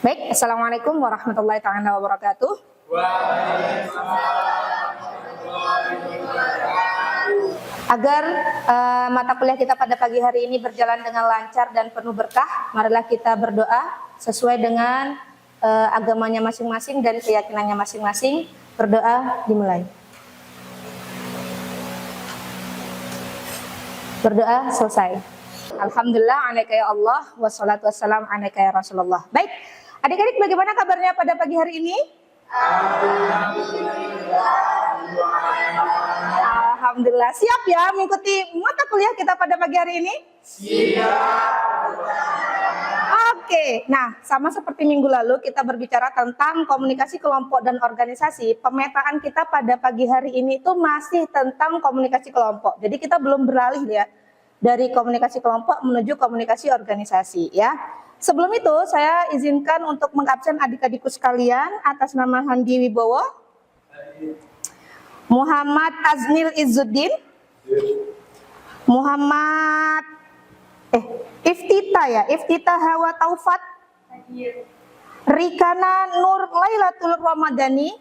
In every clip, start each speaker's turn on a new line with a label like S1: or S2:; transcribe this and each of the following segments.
S1: Baik, Assalamualaikum warahmatullahi taala wabarakatuh. Agar mata kuliah kita pada pagi hari ini berjalan dengan lancar dan penuh berkah, marilah kita berdoa sesuai dengan agamanya masing-masing dan keyakinannya masing-masing. Berdoa dimulai. Berdoa selesai. Alhamdulillah, alaika ya Allah, wassalatu wassalam alaika ya Rasulullah. Baik, adik-adik bagaimana kabarnya pada pagi hari ini? Alhamdulillah. Siap ya mengikuti mata kuliah kita pada pagi hari ini? Siap. Oke, nah sama seperti minggu lalu kita berbicara tentang komunikasi kelompok dan organisasi. Pemetaan kita pada pagi hari ini itu masih tentang komunikasi kelompok. Jadi kita belum beralih ya dari komunikasi kelompok menuju komunikasi organisasi ya. Sebelum itu saya izinkan untuk mengabsen adik-adikku sekalian atas nama Handi Wibowo, Muhammad Aznil Izzuddin, Muhammad Iftita Hawa Taufat, Rikana Nur Lailatul Ramadhani,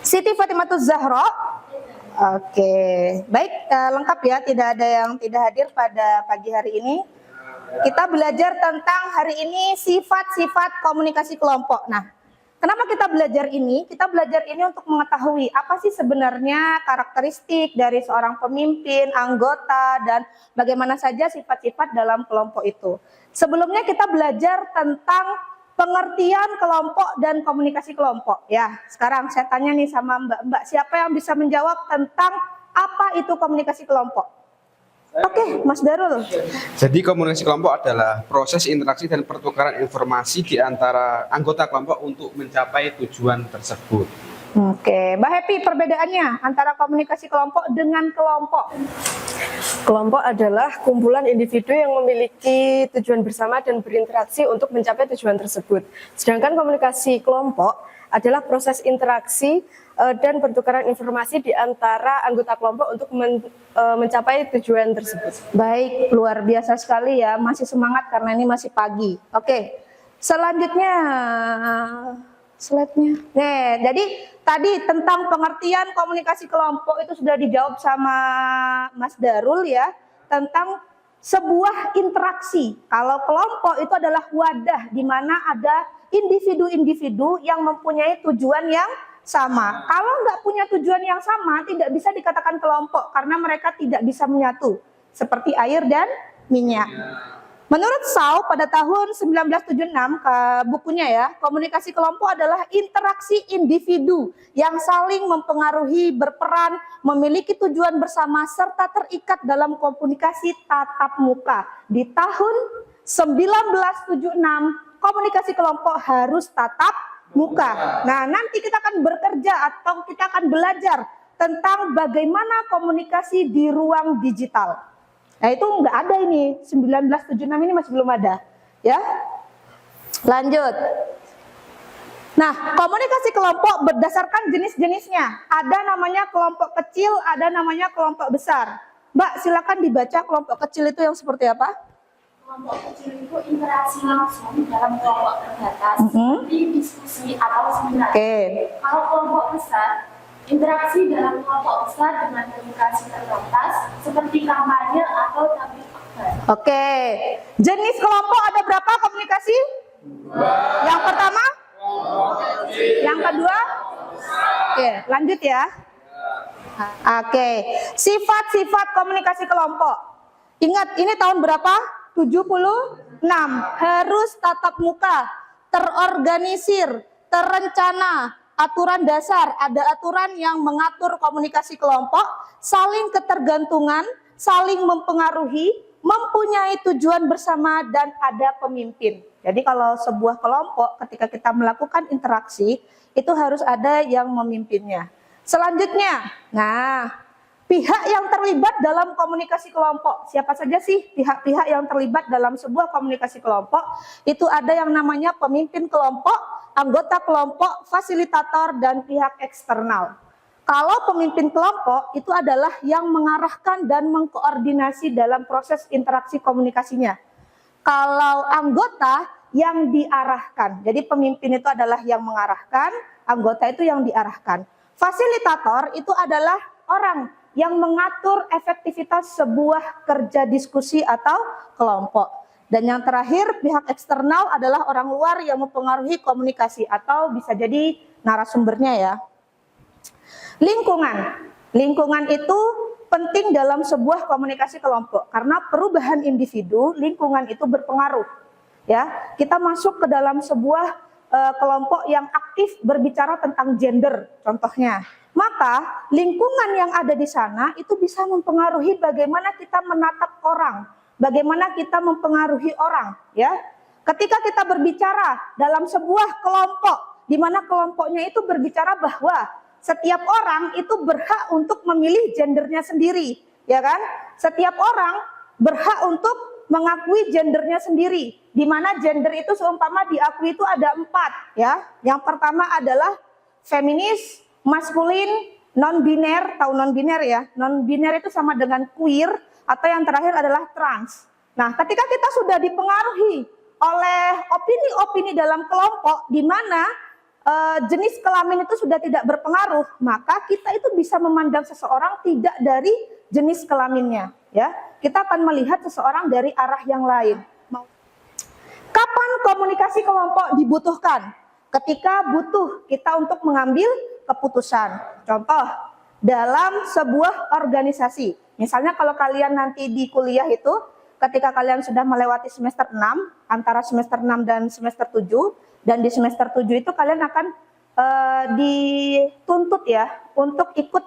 S1: Siti Fatimah Zahra. Oke, baik, lengkap ya, tidak ada yang tidak hadir pada pagi hari ini. Kita belajar tentang hari ini sifat-sifat komunikasi kelompok. Nah, kenapa kita belajar ini? Kita belajar ini untuk mengetahui apa sih sebenarnya karakteristik dari seorang pemimpin, anggota, dan bagaimana saja sifat-sifat dalam kelompok itu. Sebelumnya kita belajar tentang pengertian kelompok dan komunikasi kelompok. Ya, sekarang saya tanya nih sama mbak-mbak, siapa yang bisa menjawab tentang apa itu komunikasi kelompok? Oke, Mas Darul.
S2: Jadi komunikasi kelompok adalah proses interaksi dan pertukaran informasi di antara anggota kelompok untuk mencapai tujuan tersebut.
S1: Oke, Mbak Happy, perbedaannya antara komunikasi kelompok dengan kelompok?
S3: Kelompok adalah kumpulan individu yang memiliki tujuan bersama dan berinteraksi untuk mencapai tujuan tersebut. Sedangkan komunikasi kelompok adalah proses interaksi dan pertukaran informasi di antara anggota kelompok untuk mencapai tujuan tersebut.
S1: Baik, luar biasa sekali ya, masih semangat karena ini masih pagi. Oke, selanjutnya slide-nya. Nih, jadi tadi tentang pengertian komunikasi kelompok itu sudah dijawab sama Mas Darul ya, tentang sebuah interaksi. Kalau kelompok itu adalah wadah di mana ada individu-individu yang mempunyai tujuan yang sama. Kalau nggak punya tujuan yang sama, tidak bisa dikatakan kelompok karena mereka tidak bisa menyatu, seperti air dan minyak. Menurut Shaw pada tahun 1976 ke bukunya ya, komunikasi kelompok adalah interaksi individu yang saling mempengaruhi, berperan, memiliki tujuan bersama serta terikat dalam komunikasi tatap muka. Di tahun 1976 komunikasi kelompok harus tatap muka. Nah, nanti kita akan bekerja atau kita akan belajar tentang bagaimana komunikasi di ruang digital. Nah, itu nggak ada ini, 1976 ini masih belum ada, ya. Lanjut. Nah, komunikasi kelompok berdasarkan jenis-jenisnya. Ada namanya kelompok kecil, ada namanya kelompok besar. Mbak, silakan dibaca kelompok kecil itu yang seperti apa?
S4: Kelompok kecil itu interaksi langsung dalam kelompok terbatas, seperti diskusi atau seminar. Kalau kelompok besar, interaksi dalam kelompok besar dengan edukasi terbatas seperti kampanye atau tablik akbar.
S1: Jenis kelompok ada berapa komunikasi? Yang pertama? Yang kedua? Lanjut ya. Sifat-sifat komunikasi kelompok. Ingat, ini tahun berapa? 76. Harus tatap muka, terorganisir, terencana. Aturan dasar, ada aturan yang mengatur komunikasi kelompok, saling ketergantungan, saling mempengaruhi, mempunyai tujuan bersama, dan ada pemimpin. Jadi kalau sebuah kelompok ketika kita melakukan interaksi, itu harus ada yang memimpinnya. Selanjutnya, pihak yang terlibat dalam komunikasi kelompok. Siapa saja sih pihak-pihak yang terlibat dalam sebuah komunikasi kelompok? Itu ada yang namanya pemimpin kelompok, anggota kelompok, fasilitator, dan pihak eksternal. Kalau pemimpin kelompok itu adalah yang mengarahkan dan mengkoordinasi dalam proses interaksi komunikasinya. Kalau anggota yang diarahkan. Jadi pemimpin itu adalah yang mengarahkan, anggota itu yang diarahkan. Fasilitator itu adalah orang yang mengatur efektivitas sebuah kerja diskusi atau kelompok. Dan yang terakhir, pihak eksternal adalah orang luar yang mempengaruhi komunikasi atau bisa jadi narasumbernya ya. Lingkungan. Lingkungan itu penting dalam sebuah komunikasi kelompok karena perubahan individu, lingkungan itu berpengaruh. Ya, kita masuk ke dalam sebuah kelompok yang aktif berbicara tentang gender, contohnya. Maka lingkungan yang ada di sana itu bisa mempengaruhi bagaimana kita menatap orang, bagaimana kita mempengaruhi orang. Ya, ketika kita berbicara dalam sebuah kelompok, di mana kelompoknya itu berbicara bahwa setiap orang itu berhak untuk memilih gendernya sendiri, ya kan? Setiap orang berhak untuk mengakui gendernya sendiri, di mana gender itu seumpama diakui itu ada 4, ya. Yang pertama adalah feminis, maskulin, non-biner, tahu non-biner ya? Non-biner itu sama dengan queer, atau yang terakhir adalah trans. Nah, ketika kita sudah dipengaruhi oleh opini-opini dalam kelompok, di mana jenis kelamin itu sudah tidak berpengaruh, maka kita itu bisa memandang seseorang tidak dari jenis kelaminnya, ya. Kita akan melihat seseorang dari arah yang lain. Kapan komunikasi kelompok dibutuhkan? Ketika butuh kita untuk mengambil keputusan. Contoh, dalam sebuah organisasi. Misalnya kalau kalian nanti di kuliah itu, ketika kalian sudah melewati semester 6, antara semester 6 dan semester 7, dan di semester 7 itu kalian akan dituntut ya untuk ikut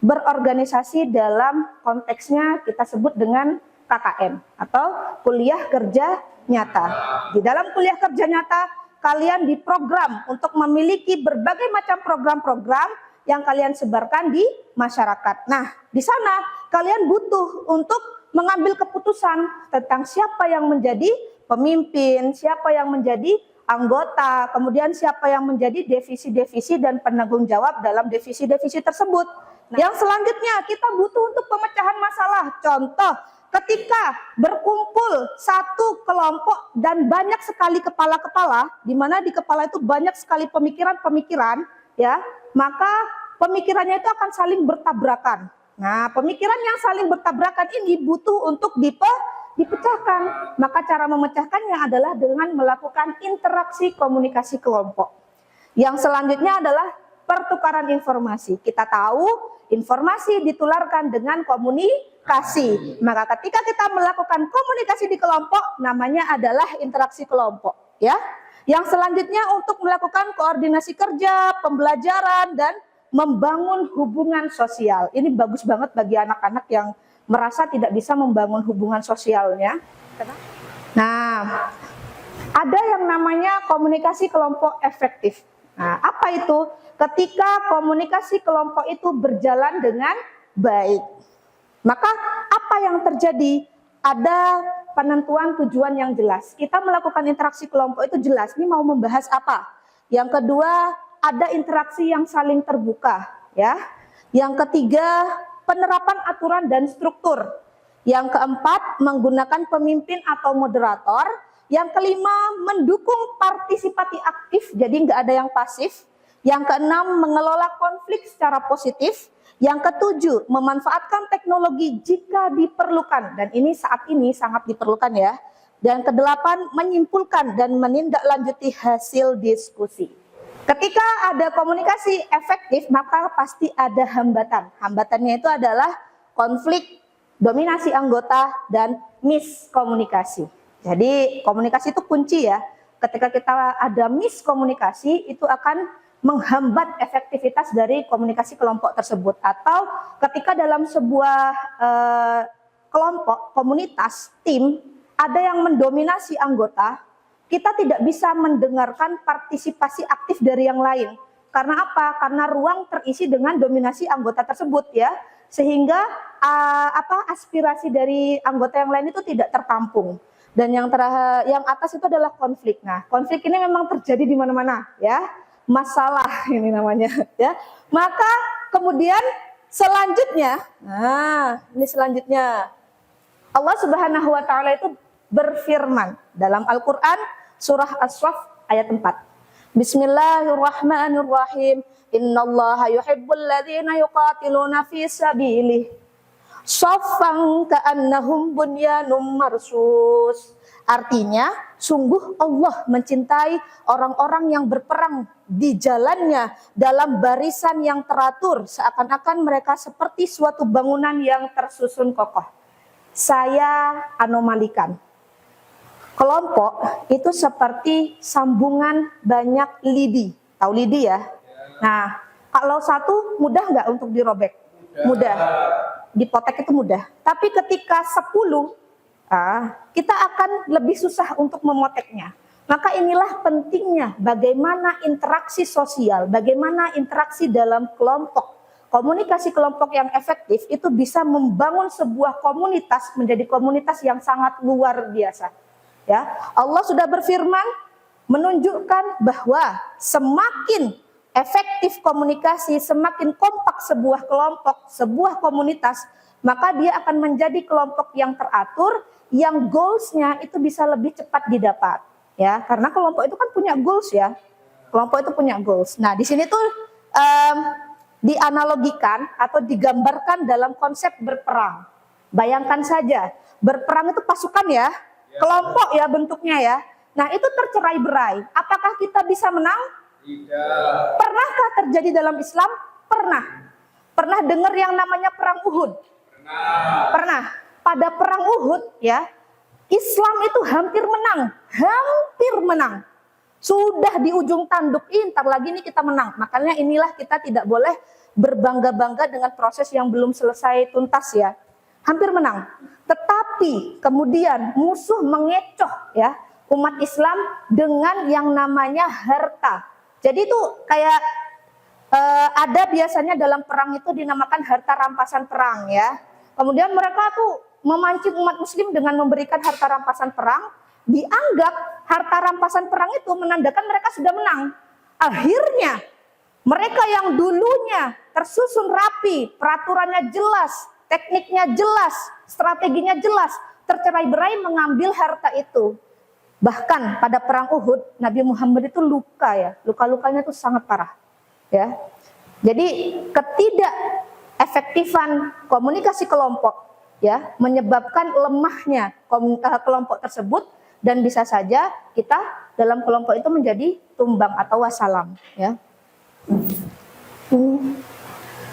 S1: berorganisasi dalam konteksnya kita sebut dengan KKN atau kuliah kerja nyata. Di dalam kuliah kerja nyata kalian diprogram untuk memiliki berbagai macam program-program yang kalian sebarkan di masyarakat. Nah, di sana kalian butuh untuk mengambil keputusan tentang siapa yang menjadi pemimpin, siapa yang menjadi anggota, kemudian siapa yang menjadi divisi-divisi dan penanggung jawab dalam divisi-divisi tersebut. Nah, yang selanjutnya kita butuh untuk pemecahan masalah. Contoh, ketika berkumpul satu kelompok dan banyak sekali kepala-kepala, di mana di kepala itu banyak sekali pemikiran-pemikiran, ya, maka pemikirannya itu akan saling bertabrakan. Nah, pemikiran yang saling bertabrakan ini butuh untuk dipecahkan. Maka cara memecahkannya adalah dengan melakukan interaksi komunikasi kelompok. Yang selanjutnya adalah pertukaran informasi. Kita tahu informasi ditularkan dengan komunikasi. Maka ketika kita melakukan komunikasi di kelompok, namanya adalah interaksi kelompok. Ya. Yang selanjutnya untuk melakukan koordinasi kerja, pembelajaran, dan membangun hubungan sosial. Ini bagus banget bagi anak-anak yang merasa tidak bisa membangun hubungan sosialnya. Nah, ada yang namanya komunikasi kelompok efektif. Nah, apa itu? Ketika komunikasi kelompok itu berjalan dengan baik. Maka apa yang terjadi? Ada penentuan tujuan yang jelas. Kita melakukan interaksi kelompok itu jelas. Ini mau membahas apa? Yang kedua, ada interaksi yang saling terbuka, ya. Yang ketiga, penerapan aturan dan struktur. Yang keempat, menggunakan pemimpin atau moderator. Yang kelima, mendukung partisipasi aktif, jadi nggak ada yang pasif. Yang keenam, mengelola konflik secara positif. Yang ketujuh, memanfaatkan teknologi jika diperlukan. Dan ini saat ini sangat diperlukan ya. Dan kedelapan, menyimpulkan dan menindaklanjuti hasil diskusi. Ketika ada komunikasi efektif, maka pasti ada hambatan. Hambatannya itu adalah konflik, dominasi anggota, dan miskomunikasi. Jadi komunikasi itu kunci ya. Ketika kita ada miskomunikasi, itu akan menghambat efektivitas dari komunikasi kelompok tersebut. Atau ketika dalam sebuah kelompok, komunitas, tim, ada yang mendominasi anggota, kita tidak bisa mendengarkan partisipasi aktif dari yang lain. Karena apa? Karena ruang terisi dengan dominasi anggota tersebut ya. Sehingga aspirasi dari anggota yang lain itu tidak tertampung. Dan yang atas itu adalah konflik. Nah, konflik ini memang terjadi di mana-mana ya. Masalah ini namanya ya. Maka kemudian selanjutnya, nah, ini selanjutnya. Allah Subhanahu wa taala itu berfirman dalam Al-Qur'an, surah As-Saff ayat 4. Bismillahirrahmanirrahim. Innallaha yuhibbul ladzina yuqatiluna fi sabilihi shaffan ka'annahum bunyanum marsus. Artinya, sungguh Allah mencintai orang-orang yang berperang di jalannya dalam barisan yang teratur, seakan-akan mereka seperti suatu bangunan yang tersusun kokoh. Saya anomalikan. Kelompok itu seperti sambungan banyak lidi. Tahu lidi ya? Nah, kalau satu mudah nggak untuk dirobek? Mudah. Dipotek itu mudah. Tapi ketika 10, kita akan lebih susah untuk memoteknya. Maka inilah pentingnya bagaimana interaksi sosial, bagaimana interaksi dalam kelompok. Komunikasi kelompok yang efektif itu bisa membangun sebuah komunitas menjadi komunitas yang sangat luar biasa. Ya, Allah sudah berfirman menunjukkan bahwa semakin efektif komunikasi, semakin kompak sebuah kelompok, sebuah komunitas, maka dia akan menjadi kelompok yang teratur, yang goals-nya itu bisa lebih cepat didapat. Ya, karena kelompok itu kan punya goals ya. Kelompok itu punya goals. Nah, di sini tuh dianalogikan atau digambarkan dalam konsep berperang. Bayangkan saja, berperang itu pasukan ya, kelompok ya bentuknya ya. Nah, itu tercerai-berai. Apakah kita bisa menang? Tidak. Pernahkah terjadi dalam Islam? Pernah. Pernah dengar yang namanya perang Uhud? Pernah. Pada perang Uhud ya, Islam itu hampir menang. Hampir menang. Sudah di ujung tanduk, ntar lagi nih kita menang. Makanya inilah kita tidak boleh berbangga-bangga dengan proses yang belum selesai tuntas ya. Hampir menang. Tetapi kemudian musuh mengecoh ya umat Islam dengan yang namanya harta. Jadi itu kayak ada biasanya dalam perang itu dinamakan harta rampasan perang ya. Kemudian mereka tuh memancing umat muslim dengan memberikan harta rampasan perang. Dianggap harta rampasan perang itu menandakan mereka sudah menang. Akhirnya mereka yang dulunya tersusun rapi, peraturannya jelas, tekniknya jelas, strateginya jelas, tercerai-berai mengambil harta itu. Bahkan pada perang Uhud, Nabi Muhammad itu luka ya, luka-lukanya itu sangat parah. Ya, jadi ketidakefektifan komunikasi kelompok ya menyebabkan lemahnya kelompok tersebut. Dan bisa saja kita dalam kelompok itu menjadi tumbang atau wassalam ya.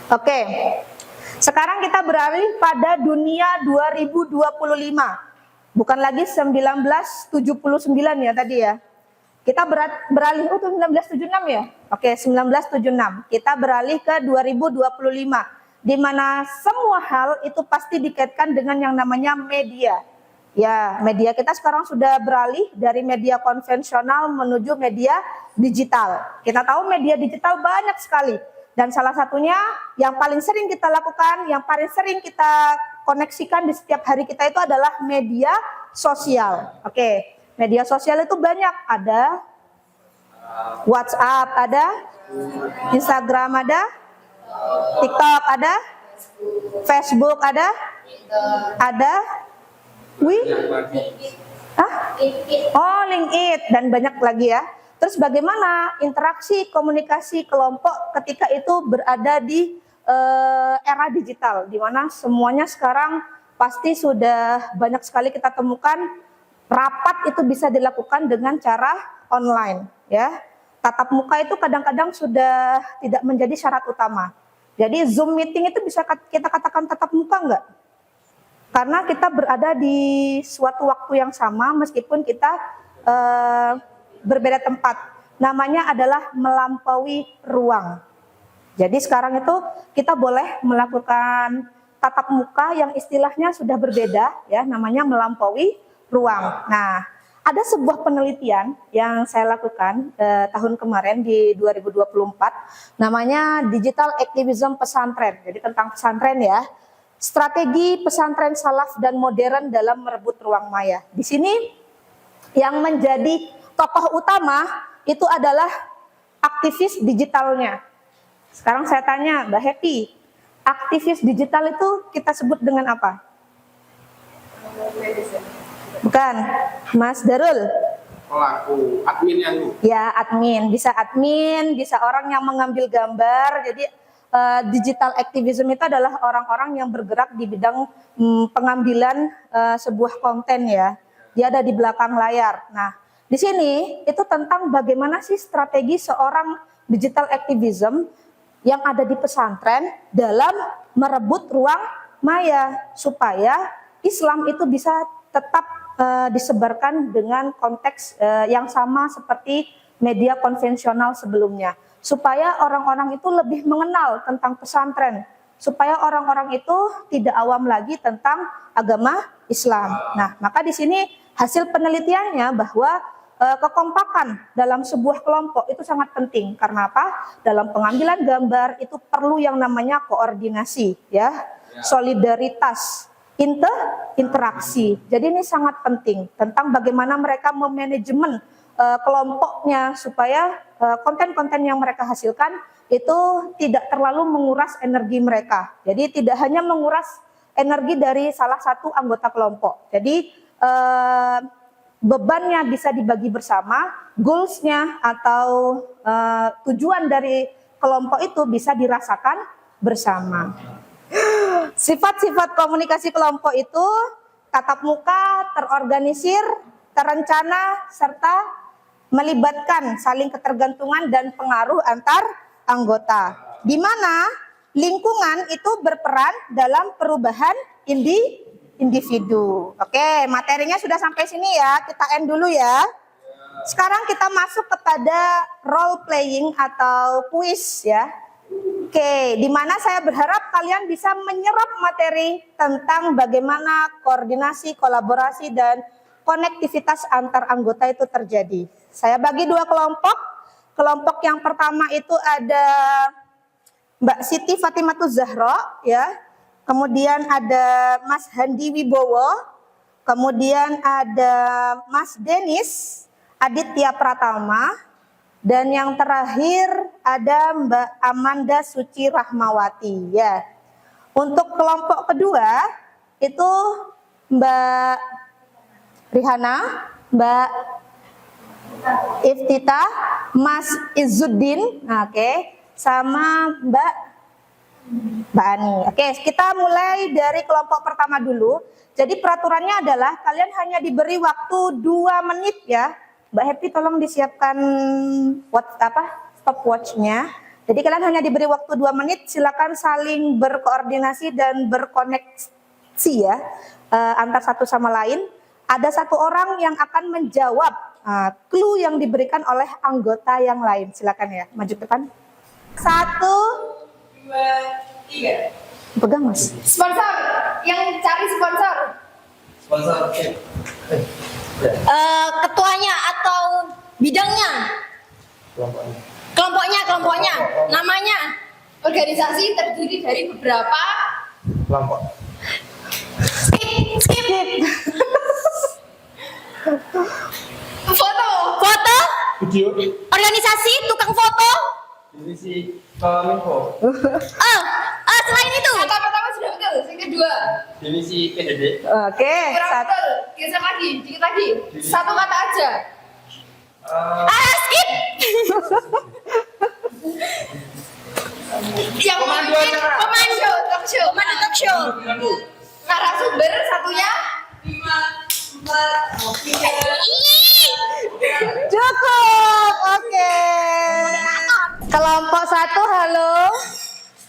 S1: Oke. Sekarang kita beralih pada dunia 2025. Bukan lagi 1979 ya tadi ya. Kita beralih 1976 ya. Oke, 1976. Kita beralih ke 2025 di mana semua hal itu pasti dikaitkan dengan yang namanya media. Ya, media kita sekarang sudah beralih dari media konvensional menuju media digital. Kita tahu media digital banyak sekali. Dan salah satunya yang paling sering kita lakukan, yang paling sering kita koneksikan di setiap hari kita itu adalah media sosial. Oke, media sosial itu banyak. Ada WhatsApp, ada Instagram, ada TikTok, ada Facebook, ada LinkedIn dan banyak lagi ya. Terus bagaimana interaksi komunikasi kelompok ketika itu berada di era digital, di mana semuanya sekarang pasti sudah banyak sekali kita temukan rapat itu bisa dilakukan dengan cara online ya. Tatap muka itu kadang-kadang sudah tidak menjadi syarat utama. Jadi Zoom meeting itu bisa kita katakan tatap muka enggak? Karena kita berada di suatu waktu yang sama meskipun kita berbeda tempat. Namanya adalah melampaui ruang. Jadi sekarang itu kita boleh melakukan tatap muka yang istilahnya sudah berbeda ya, namanya melampaui ruang. Nah, ada sebuah penelitian yang saya lakukan tahun kemarin di 2024 namanya Digital Activism Pesantren. Jadi tentang pesantren ya. Strategi pesantren salaf dan modern dalam merebut ruang maya. Di sini yang menjadi tokoh utama itu adalah aktivis digitalnya. Sekarang saya tanya Mbak Happy, aktivis digital itu kita sebut dengan apa? Bukan, Mas Darul.
S2: pelaku adminnya Bu.
S1: Ya, admin, bisa orang yang mengambil gambar. Jadi digital activism itu adalah orang-orang yang bergerak di bidang pengambilan sebuah konten ya. Dia ada di belakang layar. Nah, di sini itu tentang bagaimana sih strategi seorang digital activism yang ada di pesantren dalam merebut ruang maya supaya Islam itu bisa tetap disebarkan dengan konteks yang sama seperti media konvensional sebelumnya, supaya orang-orang itu lebih mengenal tentang pesantren, supaya orang-orang itu tidak awam lagi tentang agama Islam. Nah, maka di sini hasil penelitiannya bahwa kekompakan dalam sebuah kelompok itu sangat penting. Karena apa? Dalam pengambilan gambar itu perlu yang namanya koordinasi, ya, solidaritas, interaksi. Jadi ini sangat penting tentang bagaimana mereka memanajemen kelompoknya supaya konten-konten yang mereka hasilkan itu tidak terlalu menguras energi mereka. Jadi tidak hanya menguras energi dari salah satu anggota kelompok. Jadi bebannya bisa dibagi bersama, goals-nya atau tujuan dari kelompok itu bisa dirasakan bersama. Sifat-sifat komunikasi kelompok itu tatap muka, terorganisir, terencana, serta melibatkan saling ketergantungan dan pengaruh antar anggota. Di mana lingkungan itu berperan dalam perubahan individu. Oke, materinya sudah sampai sini ya, kita end dulu ya. Sekarang kita masuk kepada role playing atau kuis ya. Oke, di mana saya berharap kalian bisa menyerap materi tentang bagaimana koordinasi, kolaborasi, dan konektivitas antar anggota itu terjadi. Saya bagi dua kelompok. Kelompok yang pertama itu ada Mbak Siti Fatimatuz Zahra ya. Kemudian ada Mas Handi Wibowo, kemudian ada Mas Denis Aditya Pratama, dan yang terakhir ada Mbak Amanda Suci Rahmawati ya. Untuk kelompok kedua itu Mbak Rihana, Mbak Iftita, Mas Izzuddin, oke, sama Mbak Ani. Oke, kita mulai dari kelompok pertama dulu. Jadi peraturannya adalah kalian hanya diberi waktu 2 menit ya. Mbak Happy tolong disiapkan stopwatch-nya. Jadi kalian hanya diberi waktu 2 menit, silakan saling berkoordinasi dan berkoneksi ya antar satu sama lain. Ada 1 orang yang akan menjawab clue yang diberikan oleh anggota yang lain. Silakan ya, maju ke depan. 1, 2, 3. Pegang Mas.
S4: Sponsor, yang cari sponsor.
S5: Ketuanya atau bidangnya? Kelompoknya. Namanya?
S4: Organisasi terdiri dari beberapa
S2: Kelompok.
S5: Skip.
S4: foto.
S5: Video. Organisasi tukang foto.
S2: Divisi Kominfo.
S5: Selain itu.
S4: Kata pertama sudah betul, yang kedua.
S2: Divisi PDD.
S1: Oke,
S4: Kurang betul, geser lagi, dikit lagi. 1 kata aja.
S5: Skip.
S4: Yang memimpin pemandu talk show. Narasumber satunya. 5, 4, 3.
S1: cukup. Oke. Kelompok 1, halo.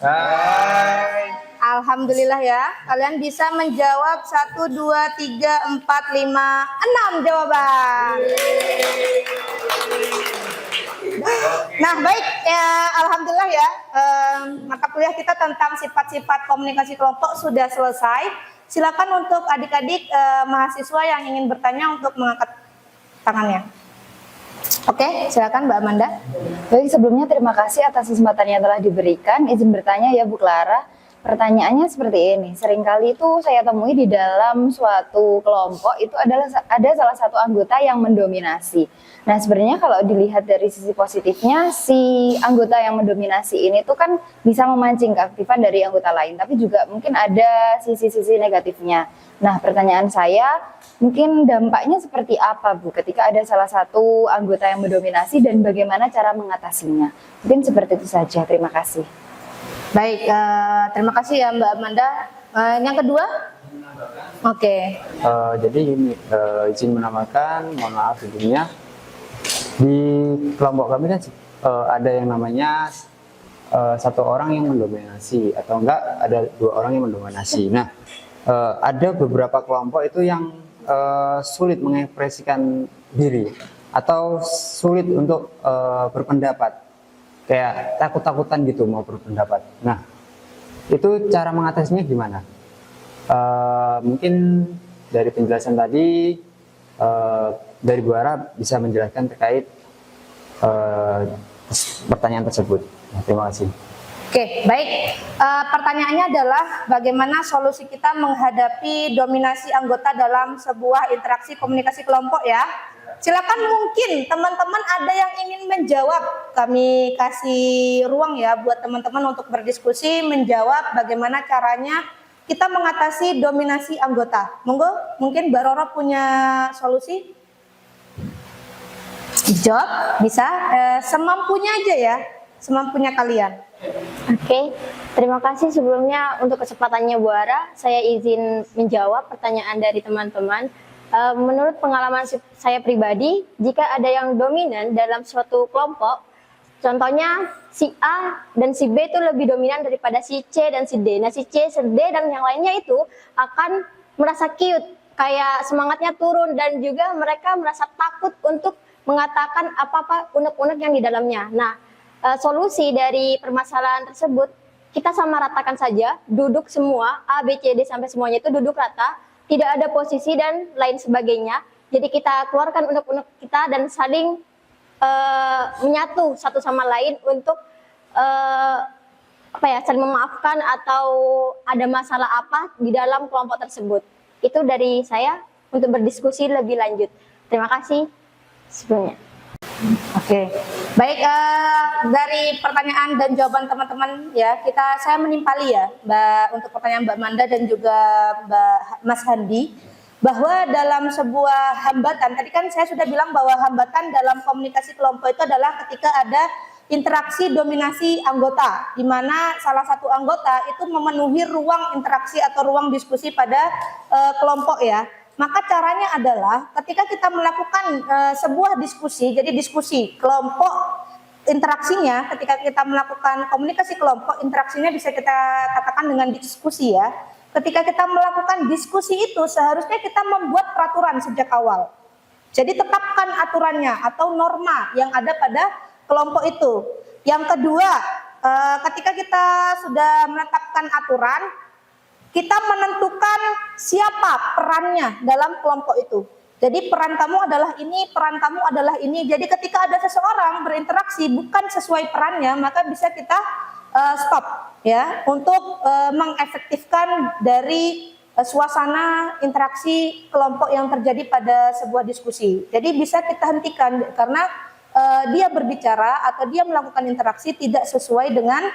S2: Hai.
S1: Alhamdulillah ya, kalian bisa menjawab 1, 2, 3, 4, 5, 6 jawaban. Nah baik, ya, alhamdulillah ya, mata kuliah kita tentang sifat-sifat komunikasi kelompok sudah selesai. Silakan untuk adik-adik mahasiswa yang ingin bertanya untuk mengangkat tangannya. Oke, silakan Mbak Amanda.
S6: Baik, sebelumnya terima kasih atas kesempatan yang telah diberikan. Izin bertanya ya Bu Clara. Pertanyaannya seperti ini. Seringkali itu saya temui di dalam suatu kelompok itu ada salah satu anggota yang mendominasi. Nah, sebenarnya kalau dilihat dari sisi positifnya, si anggota yang mendominasi ini tuh kan bisa memancing keaktifan dari anggota lain, tapi juga mungkin ada sisi-sisi negatifnya. Nah, pertanyaan saya, Mungkin dampaknya seperti apa Bu ketika ada salah satu anggota yang mendominasi dan bagaimana cara mengatasinya? Mungkin seperti itu saja. Terima kasih.
S1: Baik, terima kasih ya Mbak Amanda. Yang kedua? Oke.
S7: Jadi ini izin menambahkan, mohon maaf sebelumnya, di kelompok kami kan ada yang namanya satu orang yang mendominasi atau enggak ada dua orang yang mendominasi. Nah, ada beberapa kelompok itu yang sulit mengekspresikan diri atau sulit untuk berpendapat, kayak takut-takutan gitu mau berpendapat. Nah, itu cara mengatasinya gimana? Mungkin dari penjelasan tadi dari Bu Ara bisa menjelaskan terkait pertanyaan tersebut. Terima kasih.
S1: Oke, baik. Pertanyaannya adalah bagaimana solusi kita menghadapi dominasi anggota dalam sebuah interaksi komunikasi kelompok ya. Silakan, mungkin teman-teman ada yang ingin menjawab. Kami kasih ruang ya buat teman-teman untuk berdiskusi, menjawab bagaimana caranya kita mengatasi dominasi anggota. Monggo, mungkin Mbak Roro punya solusi? Jawab, bisa. Semampunya aja ya, semampunya kalian.
S8: Oke, terima kasih sebelumnya untuk kesempatannya Bu Ara. Saya izin menjawab pertanyaan dari teman-teman. Menurut pengalaman saya pribadi, jika ada yang dominan dalam suatu kelompok, contohnya si A dan si B itu lebih dominan daripada si C dan si D. Nah, si C, si D dan yang lainnya itu akan merasa cute, kayak semangatnya turun dan juga mereka merasa takut untuk mengatakan apa-apa unek-unek yang di dalamnya. Nah, solusi dari permasalahan tersebut kita sama ratakan saja, duduk semua A, B, C, D sampai semuanya itu duduk rata, tidak ada posisi dan lain sebagainya. Jadi kita keluarkan unek-unek kita dan saling menyatu satu sama lain untuk saling memaafkan atau ada masalah apa di dalam kelompok tersebut. Itu dari saya untuk berdiskusi lebih lanjut. Terima kasih sebelumnya.
S1: Oke, baik, dari pertanyaan dan jawaban teman-teman ya, saya menimpali ya Mbak, untuk pertanyaan Mbak Manda dan juga Mas Handi, bahwa dalam sebuah hambatan, tadi kan saya sudah bilang bahwa hambatan dalam komunikasi kelompok itu adalah ketika ada interaksi dominasi anggota, di mana salah satu anggota itu memenuhi ruang interaksi atau ruang diskusi pada kelompok ya. Maka caranya adalah ketika kita melakukan sebuah diskusi, jadi diskusi kelompok, interaksinya ketika kita melakukan komunikasi kelompok, interaksinya bisa kita katakan dengan diskusi ya. Ketika kita melakukan diskusi itu seharusnya kita membuat peraturan sejak awal. Jadi tetapkan aturannya atau norma yang ada pada kelompok itu. Yang kedua, ketika kita sudah menetapkan aturan, kita menentukan siapa perannya dalam kelompok itu. Jadi peran kamu adalah ini, peran kamu adalah ini. Jadi ketika ada seseorang berinteraksi bukan sesuai perannya, maka bisa kita stop ya untuk mengefektifkan dari suasana interaksi kelompok yang terjadi pada sebuah diskusi. Jadi bisa kita hentikan karena dia berbicara atau dia melakukan interaksi tidak sesuai dengan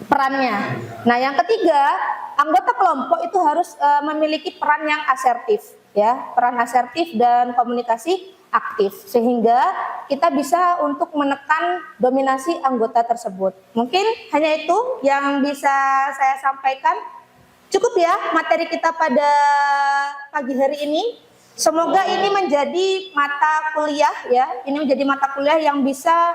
S1: perannya. Nah, yang ketiga, anggota kelompok itu harus memiliki peran yang asertif ya, peran asertif dan komunikasi aktif sehingga kita bisa untuk menekan dominasi anggota tersebut. Mungkin hanya itu yang bisa saya sampaikan. Cukup ya materi kita pada pagi hari ini. Semoga ini menjadi mata kuliah ya. Ini menjadi mata kuliah yang bisa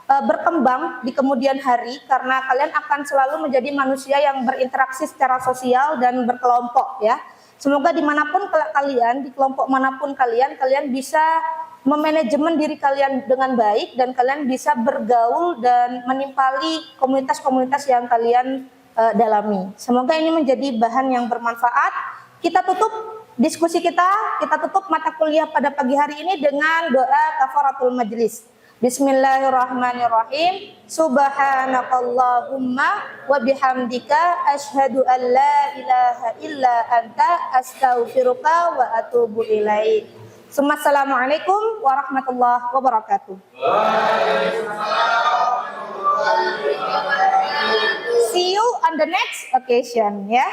S1: berkembang di kemudian hari karena kalian akan selalu menjadi manusia yang berinteraksi secara sosial dan berkelompok ya. Semoga dimanapun kalian, di kelompok manapun kalian bisa memanajemen diri kalian dengan baik dan kalian bisa bergaul dan menimpali komunitas-komunitas yang kalian dalami. Semoga ini menjadi bahan yang bermanfaat. Kita tutup diskusi kita tutup mata kuliah pada pagi hari ini dengan doa kafaratul majlis. Bismillahirrahmanirrahim. Subhanakallahumma wa bihamdika asyhadu an la ilaha illa anta astaghfiruka wa atubu ilaik. Assalamualaikum warahmatullahi wabarakatuh. See you on the next occasion ya.